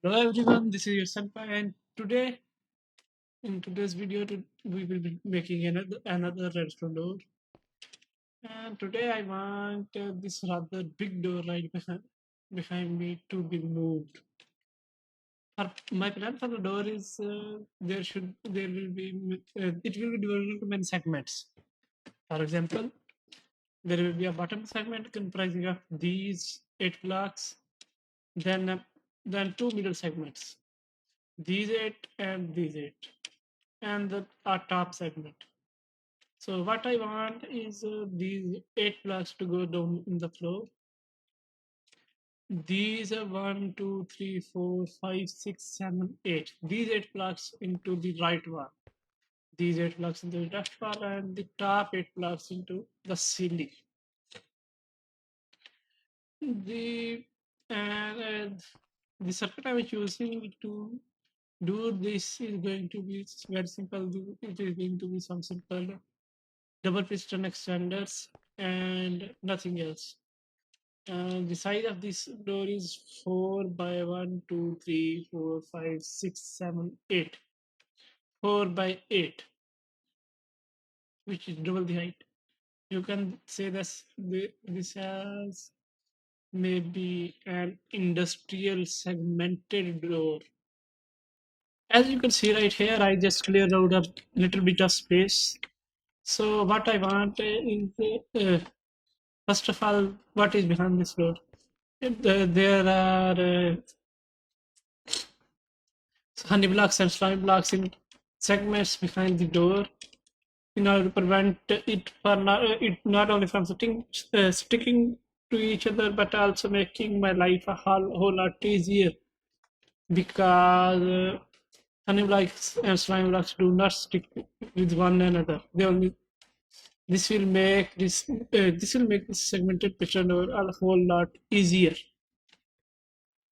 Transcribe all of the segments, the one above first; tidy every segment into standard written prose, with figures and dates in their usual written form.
Hello everyone, this is your Senpai, and in today's video, we will be making another redstone door. And today I want this rather big door right behind me to be moved. My plan for the door is there will be it will be divided into many segments. For example, there will be a bottom segment comprising of these 8 blocks, then two middle segments, these 8 and these 8, and our top segment. So what I want is these 8 blocks to go down in the floor. These are 1, 2, 3, 4, 5, 6, 7, 8. These 8 blocks into the right wall. These 8 blocks into the left wall, and the top 8 blocks into the ceiling. The and the circuit I was using to do this is going to be very simple. It is going to be some simple double piston extenders and nothing else. The size of this door is 4 by 1, 2, 3, 4, 5, 6, 7, 8. 4 by 8, which is double the height. You can say this has maybe an industrial segmented door. As you can see right here, I just cleared out a little bit of space. So what I want is, first of all, what is behind this door? There are honey blocks and slime blocks in segments behind the door in order to prevent it not only from sticking to each other but also making my life a whole lot easier because honey blocks and slime blocks do not stick with one another. They only this will make this segmented picture door a whole lot easier.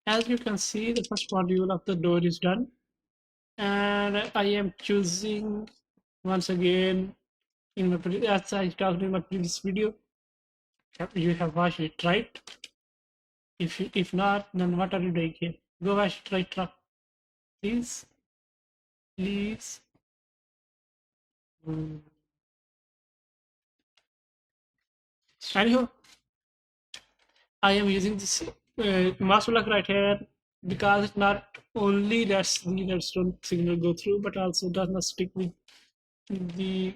As you can see, the first module of the door is done, and I am choosing once again as I talked in my previous video. You have watched it, right? If not, then what are you doing here? Go watch it right now, please, please. Mm. Anyhow, I am using this mouse block right here because it not only lets the redstone signal go through, but also does not stick with the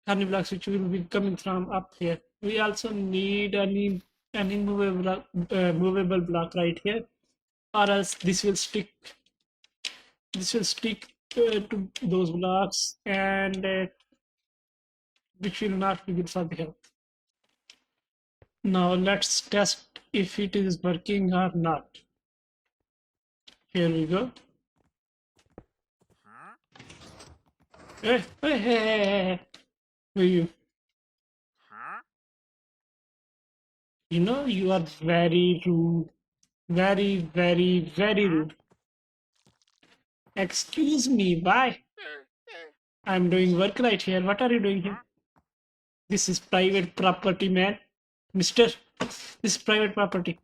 honey blocks which will be coming from up here. We also need any movable block right here, or else this will stick to those blocks, and which will not be good for the health. Now let's test if it is working or not. Here we go. Hey. Who are you? You know, you are very rude. Very, very, very rude. Excuse me, why? I'm doing work right here. What are you doing here? This is private property, man. Mister, this is private property.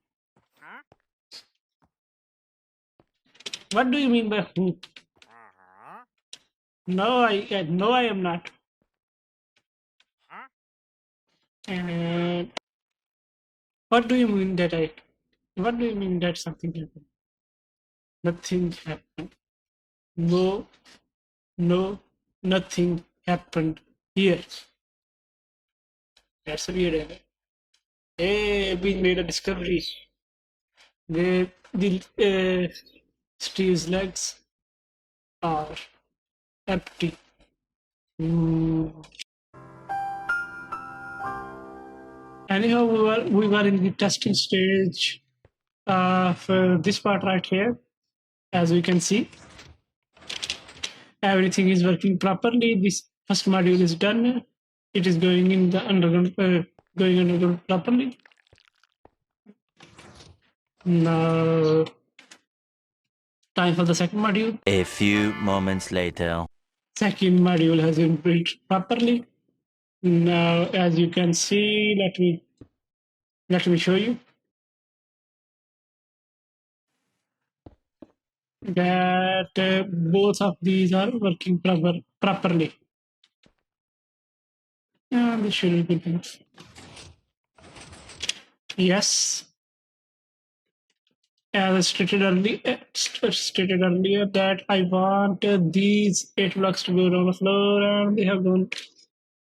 What do you mean by who? No, I am not. And what do you mean that I? What do you mean that something happened? Nothing happened. No, no, nothing happened here. That's weird. Hey, we made a discovery. The Steve's legs are empty. Hmm. Anyhow, we were in the testing stage for this part right here. As we can see, everything is working properly. This first module is done. It is going in the underground, going underground properly. Now, time for the second module. A few moments later. Second module has been built properly. Now, as you can see, let me show you. that both of these are working properly. And this should be good. Yes. As I stated earlier that I want these 8 blocks to go down the floor, and they have gone.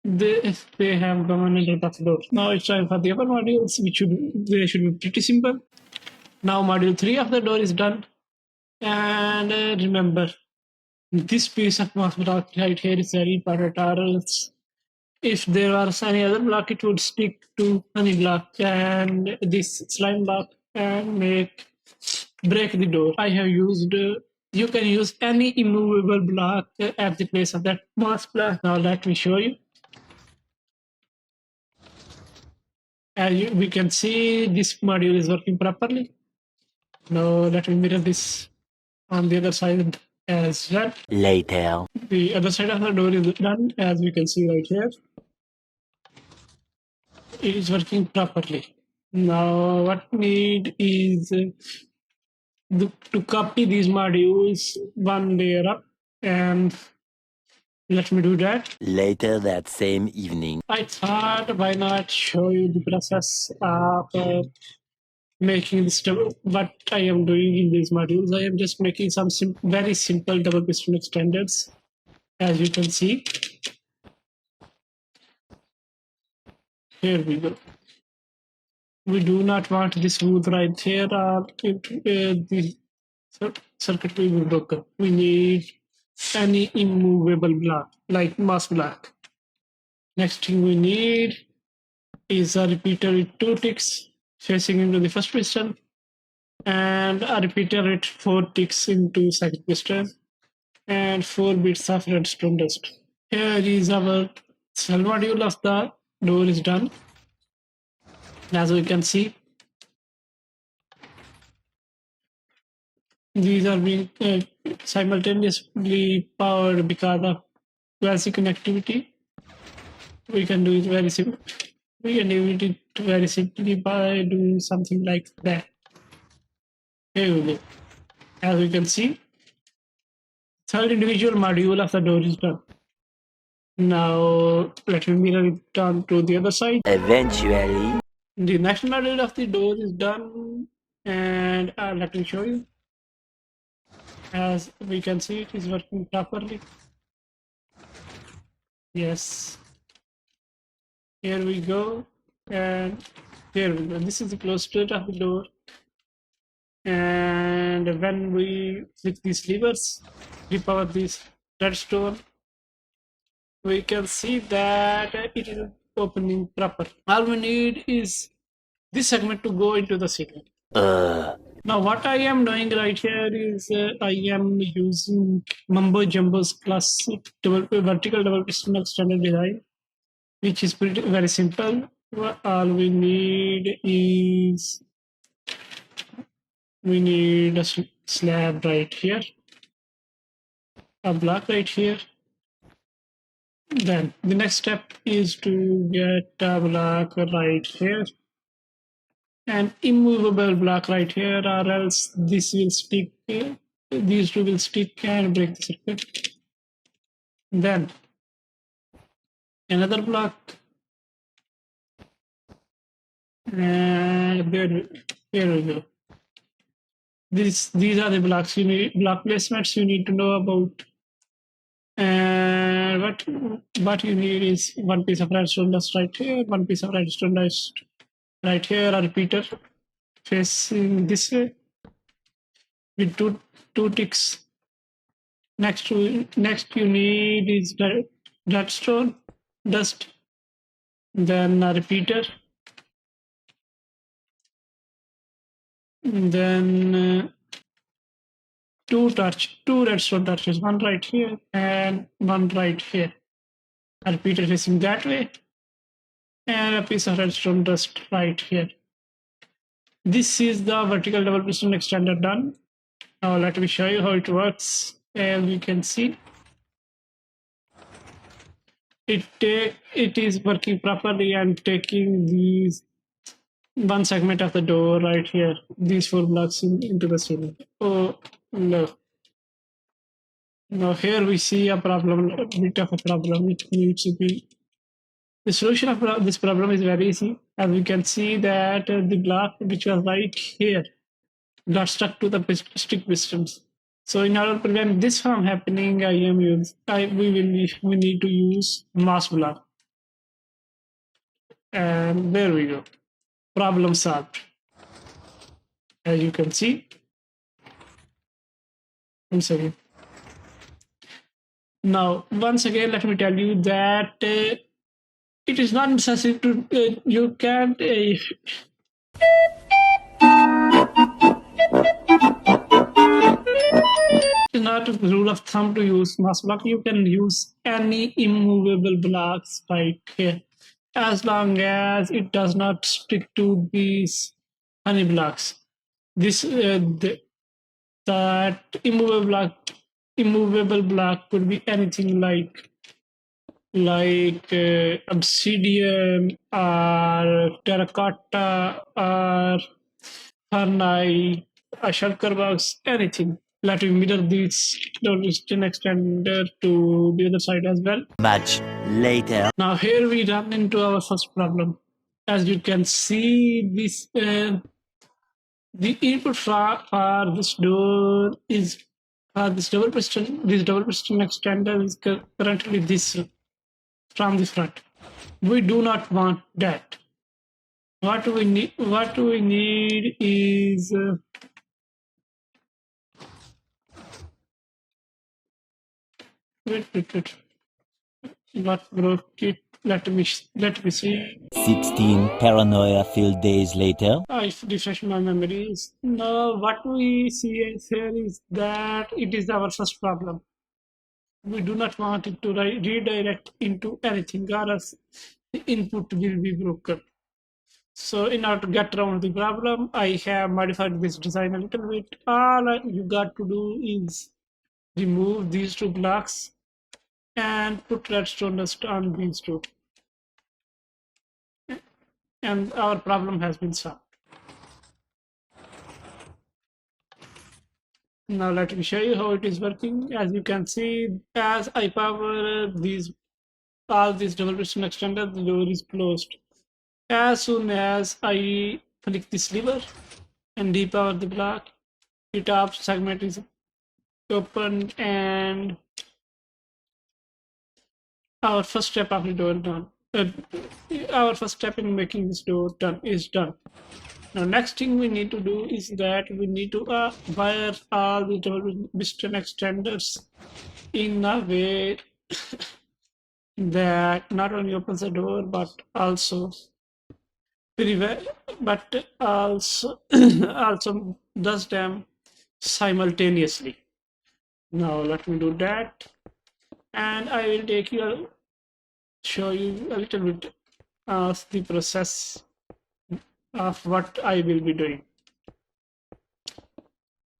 They have gone into the floor. Now it's time for the other modules, which they should be pretty simple. Now module 3 of the door is done, and remember, this piece of mass block right here is very important, or else if there was any other block, it would stick to any block and this slime block and break the door. I have used. You can use any immovable block at the place of that mass block. Now let me show you. We can see, this module is working properly. Now let me mirror this on the other side as well. Later. The other side of the door is done, as we can see right here. It is working properly. Now what we need is to copy these modules one layer up, and let me do that. Later that same evening. I thought, why not show you the process of making this what I am doing in these modules. I am just making some very simple double piston extenders, as you can see. Here we go. We do not want this wood right here, or the circuit will be broken. We need any immovable block, like mass block. Next thing we need is a repeater with 2 ticks facing into the first piston, and a repeater with 4 ticks into second piston, and 4 bits of redstone dust. Here is our cell module of the door is done. As we can see, these are being simultaneously powered because of basic connectivity. We can do it very simply. We can do it very simply by doing something like that. Here we go. As we can see, third individual module of the door is done. Now let me mirror it on to the other side. Eventually. The next module of the door is done, and let me show you. As we can see, it is working properly. Yes. Here we go, and here we go. This is the close state of the door. And when we click these levers, repower this redstone, we can see that it is opening proper. All we need is this segment to go into the ceiling. Now what I am doing right here is I am using Mumbo Jumbo's classic vertical double piston extended design, which is very simple. All we need is a slab right here, a block right here. Then the next step is to get a block right here, an immovable block right here, or else this will stick. These two will stick and break the circuit. Then another block, and here we go. These are the blocks you need, block placements you need to know about. And what you need is one piece of redstone dust right here, one piece of redstone dust right here, a repeater facing this way with two ticks. Next you need is redstone dust, then a repeater, then two redstone torches, one right here and one right here. A repeater facing that way, and a piece of redstone dust right here. This is the vertical double piston extender done. Now let me show you how it works. As you can see, it is working properly and taking these one segment of the door right here, these 4 blocks into the ceiling. Oh no. Now here we see a problem, a bit of a problem which needs to be. The solution of this problem is very easy. As we can see that the block which was right here got stuck to the stick pistons. So in order to prevent this from happening, we need to use mass block. And there we go. Problem solved. As you can see. Once again. Now, once again, let me tell you that it is not necessary to, you can't, it's not a rule of thumb to use mass block. You can use any immovable blocks like as long as it does not stick to these honey blocks. This that immovable block could be anything like obsidian or terracotta or Harnai, a shulker box, anything. Let me mirror this Dormiston extender to the other side as well. Much later. Now here we run into our first problem. As you can see, the input for this door is this double piston. This double piston extender is currently this from the front. We do not want that. What we need is wait. What broke it? Let me see. 16 paranoia-filled days later. I refresh my memories. Now what we see here is that it is our first problem. We do not want it to redirect into anything, or else the input will be broken. So in order to get around the problem, I have modified this design a little bit. All you got to do is remove these two blocks and put redstone dust on these two. And our problem has been solved. Now let me show you how it is working. As you can see, as I power all these double piston extender, the door is closed. As soon as I flick this lever and depower the block, the top segment is opened and our first step of the door done. Our first step in making this door done is done. Now next thing we need to do is that we need to wire all the double piston extenders in a way that not only opens the door but also also does them simultaneously. Now let me do that, and I will show you a little bit of the process of what I will be doing.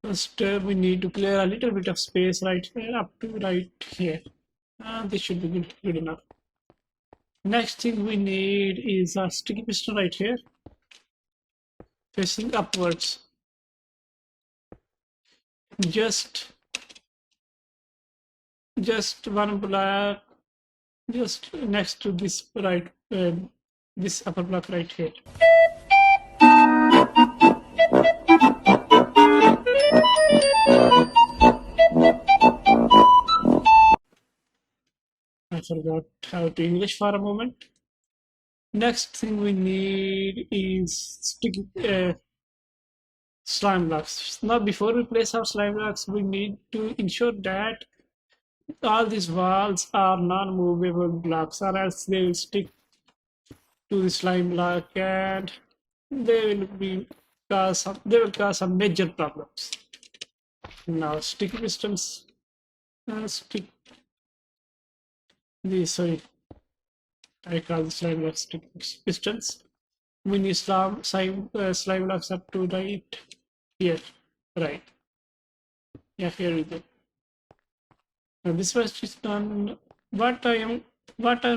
First, we need to clear a little bit of space right here up to right here. This should be good enough. Next thing we need is a sticky piston right here, facing upwards. Just one block, just next to this this upper block right here. I forgot how to English for a moment. Next thing we need is sticky slime blocks. Now before we place our slime blocks, we need to ensure that all these walls are non-movable blocks, or else they will stick to the slime block and they will cause some major problems. Now sticky pistons, stick the sorry, I call the slime blocks sticky pistons. We need slime blocks up to right here, right? Yeah, here we go. Now this was just done. What I'm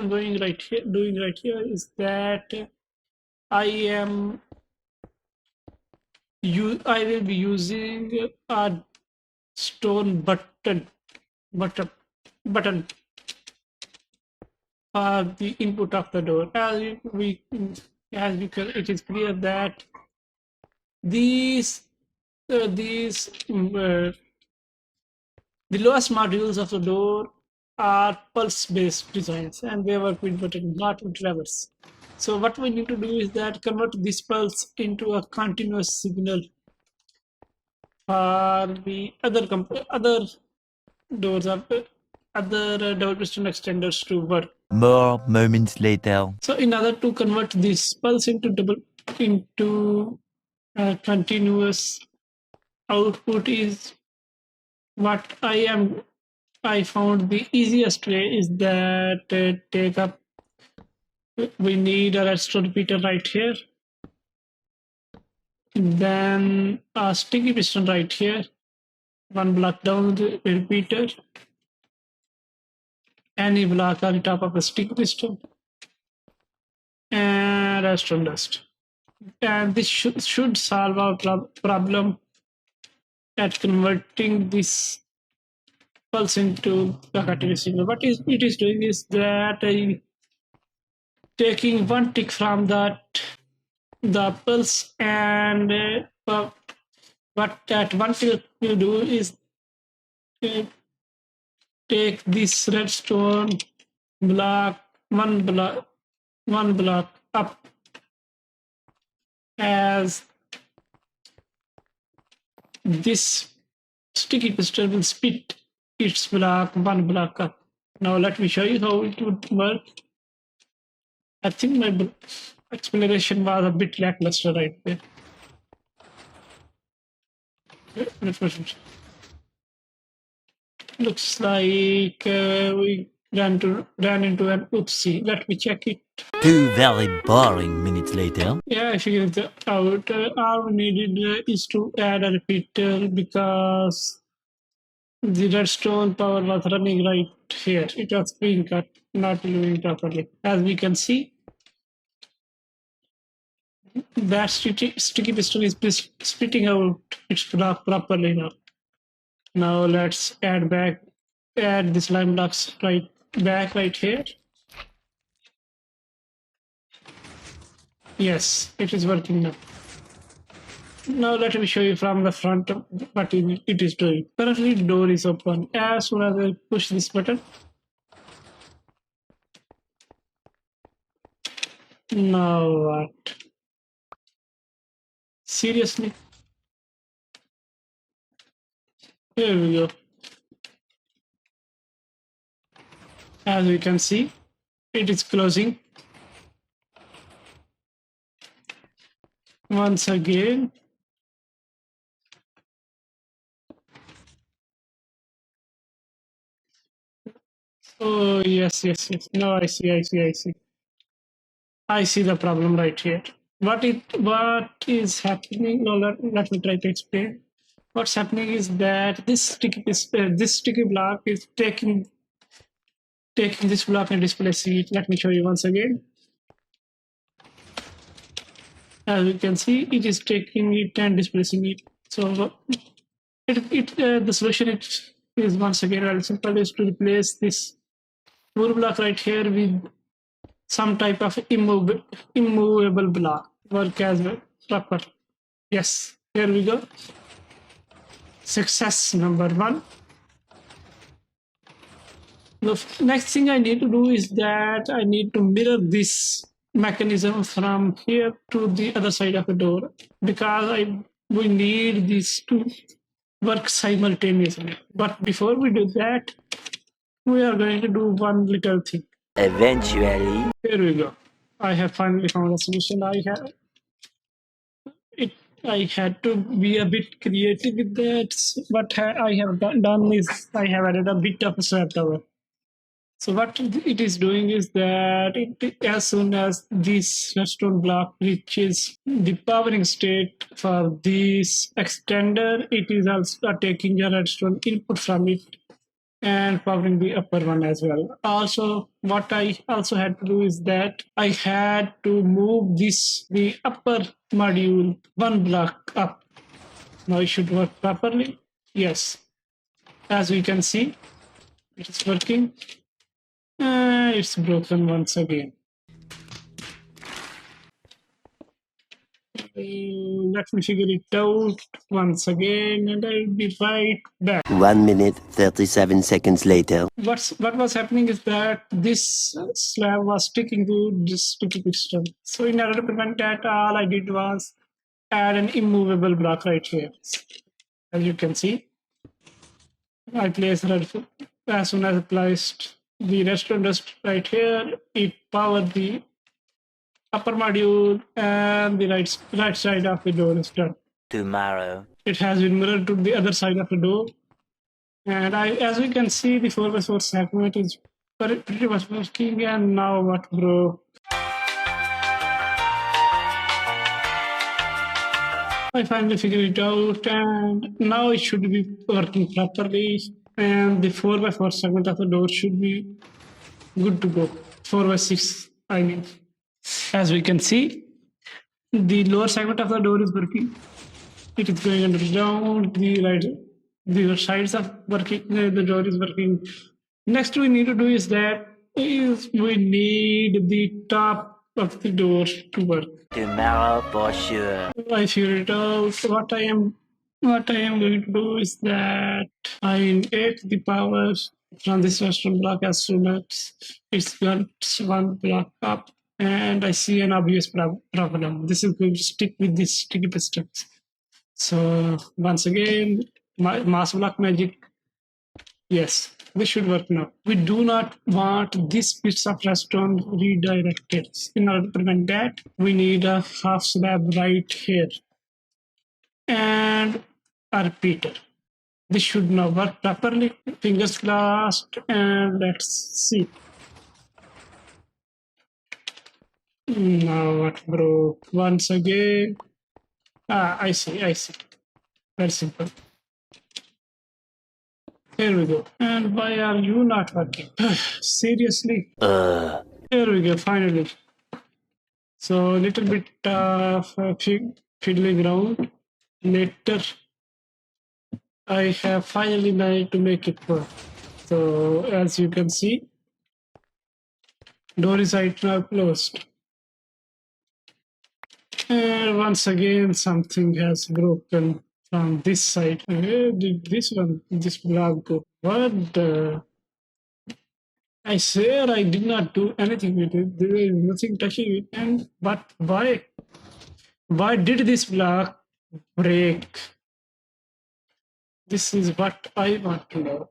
doing right here is that I will be using a stone button button for the input of the door. It is clear that these the lowest modules of the door are pulse-based designs, and they work with button, not with levers. So what we need to do is that convert this pulse into a continuous signal for the other doors of other double piston extenders to work. More moments later. So in order to convert this pulse into continuous output is what I found the easiest way is that we need a redstone repeater right here, then a sticky piston right here, one block down the repeater, any block on top of a sticky piston, and redstone dust. And this should solve our problem at converting this pulse into a continuous signal. What it is doing is that taking one tick from the pulse, and what that one tick will do is take this redstone block one block up, as this sticky piston will spit its block one block up. Now let me show you how it would work. I think my explanation was a bit lackluster right there. Looks like we ran into an oopsie. Let me check it. 2 very boring minutes later. Yeah, I figured it out. All we needed is to add a repeater because the redstone power was running right here. It was being cut, not moving properly. As we can see, that sticky piston is spitting out its block properly now. Now let's add this line blocks right here. Yes, it is working now. Now let me show you from the front what it is doing. Currently the door is open. As soon as I push this button, now what? Seriously? Here we go. As we can see, it is closing. Once again. Oh, yes. Now I see. I see the problem right here. What is happening? No, let me try to explain. What's happening is that this sticky block is taking this block and displacing it. Let me show you once again. As you can see, it is taking it and displacing it. So the solution is once again very simple, is to replace this movable block right here with some type of immovable block. Work as well proper. Yes, here we go. Success number 1. The next thing I need to do is that I need to mirror this mechanism from here to the other side of the door, because we need these to work simultaneously. But before we do that, we are going to do one little thing. Eventually. Here we go. I have finally found a solution. I had to be a bit creative with that. What I have done is I have added a bit of a swap tower. So what it is doing is that as soon as this redstone block reaches the powering state for this extender, it is also taking a redstone input from it and powering the upper one as well. Also, what I also had to do is that I had to move the upper module one block up. Now it should work properly. Yes, as we can see, It's working. It's broken once again. Let me figure it out once again, and I'll be right back. 1 minute 37 seconds later. What was happening is that this slab was sticking to this sticky piston. So in order to prevent that, all I did was add an immovable block right here. As you can see, I placed as soon as I placed the redstone dust right here, it powered the upper module and the right side of the door is done. Tomorrow. It has been mirrored to the other side of the door. And as we can see, the 4x4 segment is pretty much working. And now what, bro? I finally figured it out, and now it should be working properly. And the 4x4 segment of the door should be good to go. 4x6, I mean. As we can see, the lower segment of the door is working. It is going underground. The sides of working. The door is working. Next, we need to do is we need the top of the door to work. Tomorrow for sure. I figured it out. What I am going to do is that I take the power from this western block as soon as it's got one block up, and I see an obvious problem. This is going to stick with this sticky pistons. So once again, my mass block magic. Yes, this should work now. We do not want this bits of redstone redirected. In order to prevent that, we need a half slab right here and a repeater. This should now work properly. Fingers crossed, and let's see. Now what, bro? Once again. I see. Very simple. Here we go. And why are you not working? Seriously? Here we go, finally. So a little bit of fiddling around. Later, I have finally managed to make it work. So as you can see, door is right now closed. And once again, something has broken from this side. Where did this block go? What the? I swear I did not do anything with it. There is nothing touching it. And but why? Why did this block break? This is what I want to know.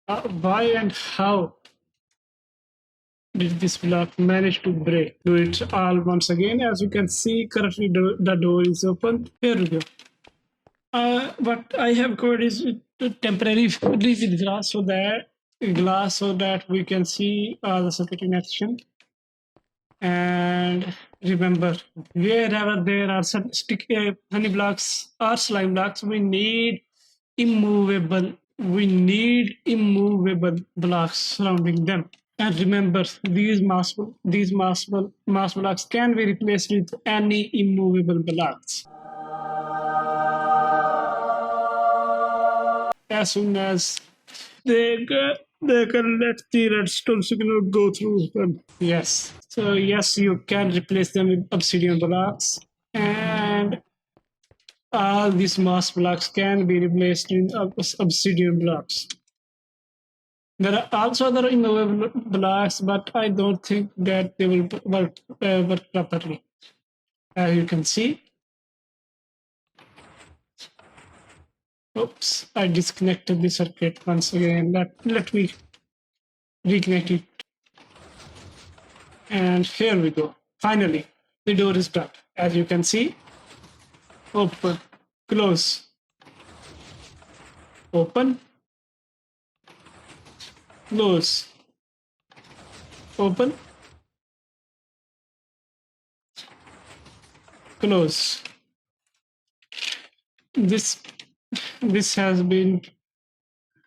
Why and how did this block manage to break? Do it all once again. As you can see, currently the door is open. Here we go. What I have covered is temporary with glass so that we can see the circuit in action. And remember, wherever there are some honey blocks or slime blocks, we need immovable blocks surrounding them. And remember, these mass blocks can be replaced with any immovable blocks. As soon as they can let the redstone signal go through them. Yes. So yes, you can replace them with obsidian blocks, and all these mass blocks can be replaced with obsidian blocks. There are also other immovable blocks, but I don't think that they will work properly. As you can see. Oops, I disconnected the circuit once again. Let me reconnect it. And here we go. Finally, the door is done. As you can see, open, close, open, close, open, close. This has been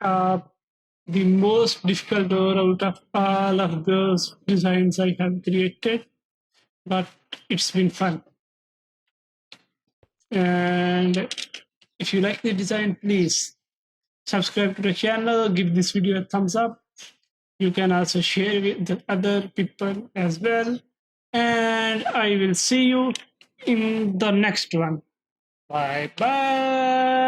the most difficult door out of all of those designs I have created, but it's been fun. And if you like the design, please subscribe to the channel, give this video a thumbs up, You can also share with the other people as well. And I will see you in the next one. Bye bye.